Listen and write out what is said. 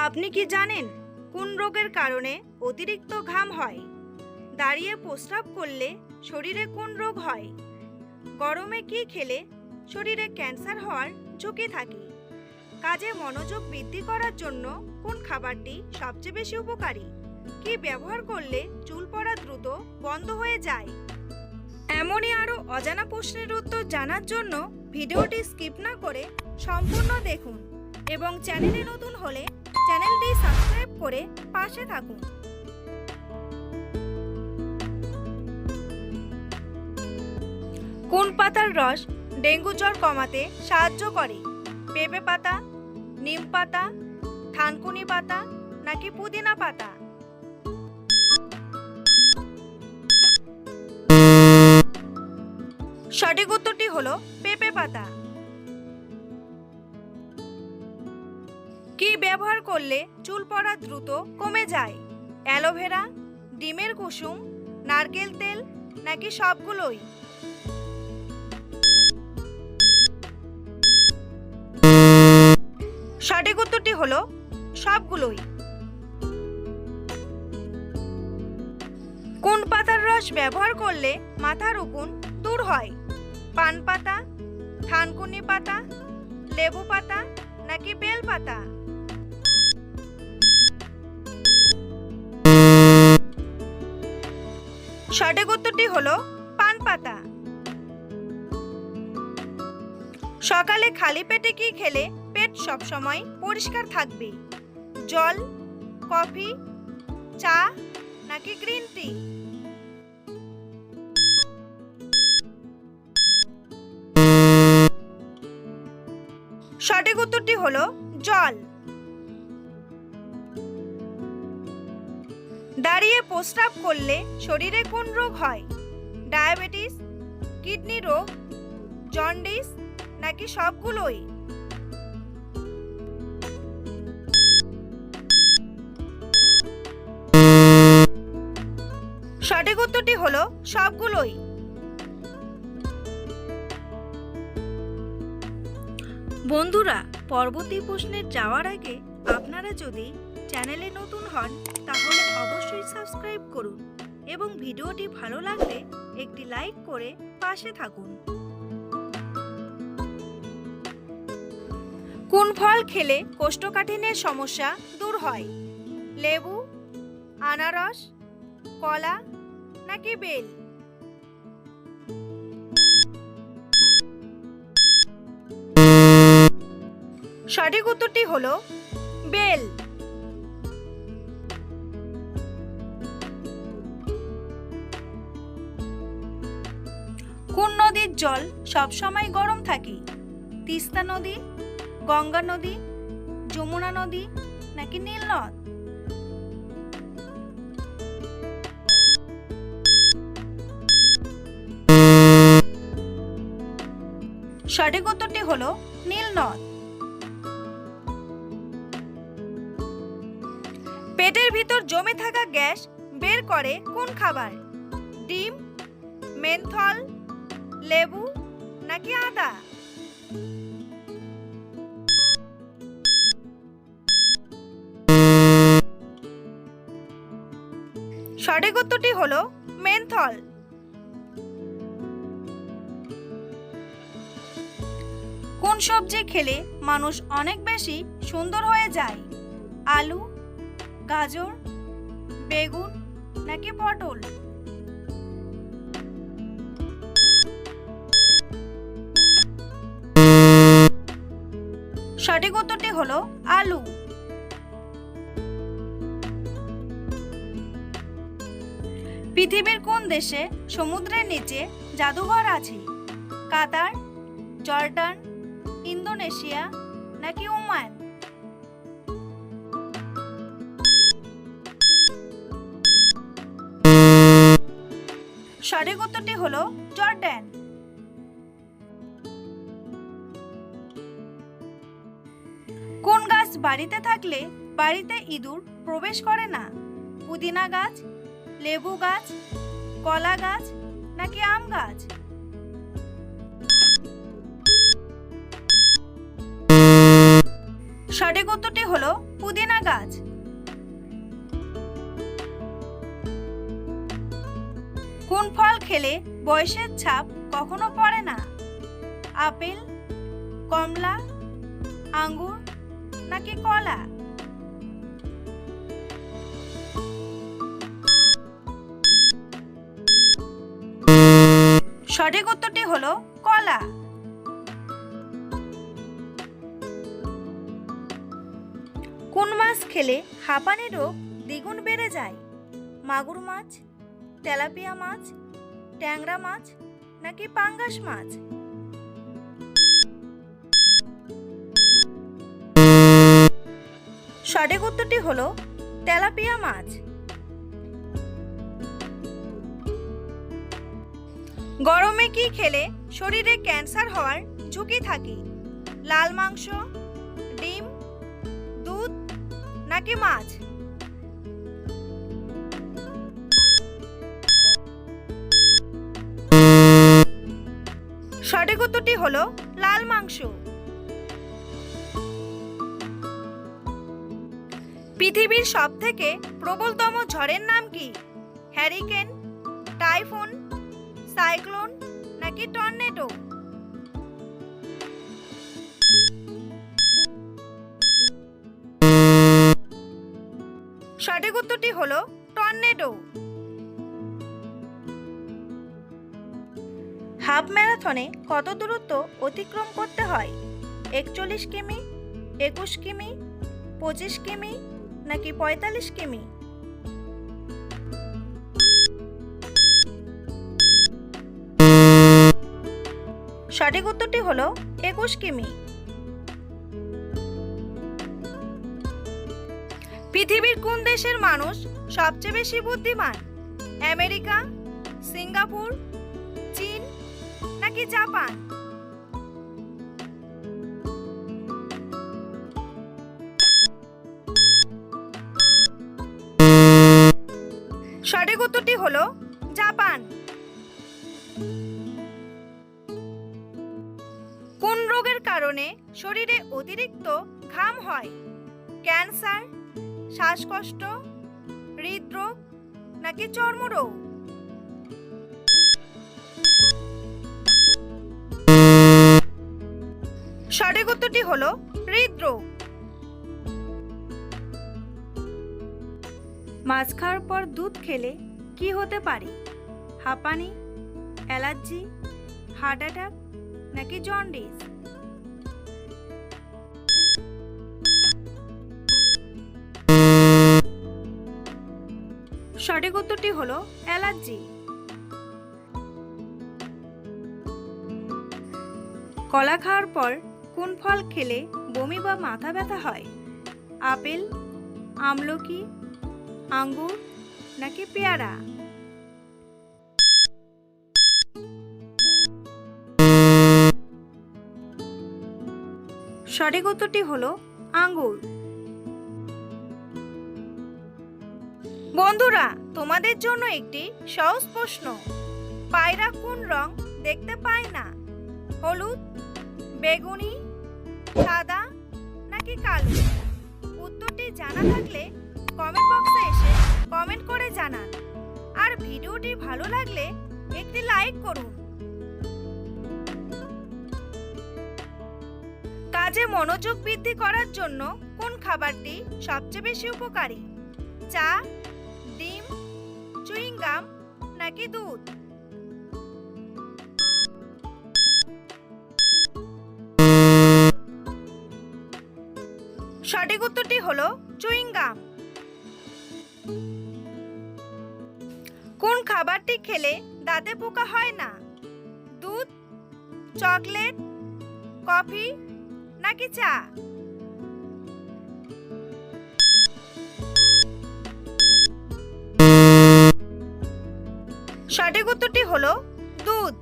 আপনি কি জানেন কোন রোগের কারণে অতিরিক্ত ঘাম হয়? দাঁড়িয়ে প্রস্রাব করলে শরীরে কোন রোগ হয়? গরমে কি খেলে শরীরে ক্যান্সার হওয়ার ঝুঁকি থাকে? কাজে মনোযোগ বৃদ্ধি করার জন্য কোন খাবারটি সবচেয়ে বেশি উপকারী? কি ব্যবহার করলে চুল পড়া দ্রুত বন্ধ হয়ে যায়? এমনই আরও অজানা প্রশ্নের উত্তর জানার জন্য ভিডিওটি স্কিপ না করে সম্পূর্ণ দেখুন এবং চ্যানেলে নতুন হলে চ্যানেলটি সাবস্ক্রাইব করে পাশে থাকুন। কোন পাতার রস ডেঙ্গু জ্বর কমাতে সাহায্য করে? পেঁপে পাতা, নিম পাতা, থানকুনি পাতা নাকি পুদিনা পাতা? সঠিক উত্তরটি হলো পেঁপে পাতা। কি ব্যবহার করলে চুল পড়া দ্রুত কমে যায়? অ্যালোভেরা, ডিমের কুসুম, নারকেল তেল নাকি সবগুলোই? সঠিক উত্তরটি হলো সবগুলোই। কোন পাতার রস ব্যবহার করলে মাথার উকুন দূর হয়? পান পাতা, থানকুনি পাতা, লেবু পাতা নাকি বেল পাতা? সঠিক উত্তরটি হলো পান পাতা। সকালে খালি পেটে কি খেলে পেট সবসময় পরিষ্কার থাকবে? জল, কফি, চা নাকি গ্রিন টি? সঠিক উত্তরটি হলো জল। দাঁড়িয়ে প্রস্রাব করলে শরীরে কোন রোগ হয়? ডায়াবেটিস, কিডনি রোগ, জন্ডিস নাকি সবগুলোই? সঠিক উত্তরটি হলো সবগুলোই। বন্ধুরা, পরবর্তী প্রশ্নে যাওয়ার আগে আপনারা যদি চ্যানেলে নতুন হন তাহলে অবশ্যই সাবস্ক্রাইব করুন এবং ভিডিওটি ভালো লাগলে একটি লাইক করে পাশে থাকুন। কোন ফল খেলে কোষ্ঠকাঠিন্যের সমস্যা দূর হয়? লেবু, আনারস, কলা নাকি বেল? সঠিক উত্তরটি হলো বেল। কোন নদীর জল সবসময় গরম থাকে? তিস্তা নদী, গঙ্গা নদী, যমুনা নদী নাকি নীল নদ? সঠিক উত্তরটি হলো নীল নদ। পেটের ভিতর জমে থাকা গ্যাস বের করে কোন খাবার? ডিম, মেন্থল, লেবু নাকি আদা? সঠিক উত্তরটি হলো মেন্থল। কোন সবজি খেলে মানুষ অনেক বেশি সুন্দর হয়ে যায়? আলু, গাজর, বেগুন নাকি পটল? সঠিক উত্তরটি হলো আলু। পৃথিবীর কোন দেশে সমুদ্রের নিচে জাদুঘর আছে? কাতার, জর্ডান, ইন্দোনেশিয়া নাকি ওমান? সঠিক উত্তরটি হলো জর্ডান। কোন গাছ বাড়িতে থাকলে বাড়িতে ইঁদুর প্রবেশ করে না? পুদিনা গাছ, লেবু গাছ, কলা গাছ নাকি আম গাছ? সঠিক উত্তরটি হলো পুদিনা গাছ। কোন ফল খেলে বয়সের ছাপ কখনো পড়ে না? আপেল, কমলা, আঙ্গুর নাকি কলা? সঠিক উত্তরটি হলো কলা। কোন মাছ খেলে হাঁপানি রোগ দ্বিগুণ বেড়ে যায়? মাগুর মাছ, তেলাপিয়া মাছ, ট্যাংরা মাছ নাকি পাঙ্গাস মাছ? সঠিক উত্তরটি হলো তেলাপিয়া মাছ। গরমে কি খেলে শরীরে ক্যান্সার হওয়ার ঝুঁকি থাকে? লাল মাংস, ডিম, দুধ নাকি মাছ? সঠিক উত্তরটি হলো লাল মাংস। পৃথিবীর সবথেকে প্রবলতম ঝড়ের নাম কি? হ্যারিকেন, টাইফুন, সাইক্লোন নাকি টর্নেডো? সঠিক উত্তরটি হলো টর্নেডো। হাফ ম্যারাথনে কত দূরত্ব অতিক্রম করতে হয়? 41 কিমি, 21 কিমি, 25 কিমি নাকি 45 কিমি? সঠিক উত্তরটি হলো 21 কিমি। পৃথিবীর কোন দেশের মানুষ সবচেয়ে বেশি বুদ্ধিমান? আমেরিকা, সিঙ্গাপুর, চীন নাকি জাপান? সঠিক উত্তরটি হলো জাপান। কোন রোগের কারণে শরীরে অতিরিক্ত ঘাম হয়? ক্যান্সার, শ্বাসকষ্ট, হৃদরোগ নাকি চর্মরোগ? সঠিক উত্তরটি হলো হৃদরোগ। মাছ খাওয়ার পর দুধ খেলে কি হতে পারে? হাঁপানি, অ্যালার্জি, হার্ট অ্যাটাক নাকি জন্ডিস? সঠিক উত্তরটি হলো অ্যালার্জি। কলা খাওয়ার পর কোন ফল খেলে বমি বা মাথা ব্যথা হয়? আপেল, আমলকি, আঙ্গুর নাকি পেয়ারা? সঠিক উত্তরটি হলো আঙ্গুর। বন্ধুরা, তোমাদের জন্য একটি সহজ প্রশ্ন। পায়রা কোন রং দেখতে পায় না? হলুদ, বেগুনি, সাদা নাকি কালো? উত্তরটি জানা থাকলে কমেন্ট বক্সে এসে কমেন্ট করে জানান। আর ভিডিওটি ভালো লাগলে একটি লাইক করুন। কাজে মনোযোগ বৃদ্ধি করার জন্য কোন খাবারটি সবচেয়ে বেশি উপকারী? চা, ডিম, চুইং গাম নাকি দুধ? সঠিক উত্তরটি হলো চুইং গাম। কোন খাবারটি খেলে দাঁতে পোকা হয় না? দুধ, চকলেট, কফি নাকি চা? সঠিক উত্তরটি হলো দুধ।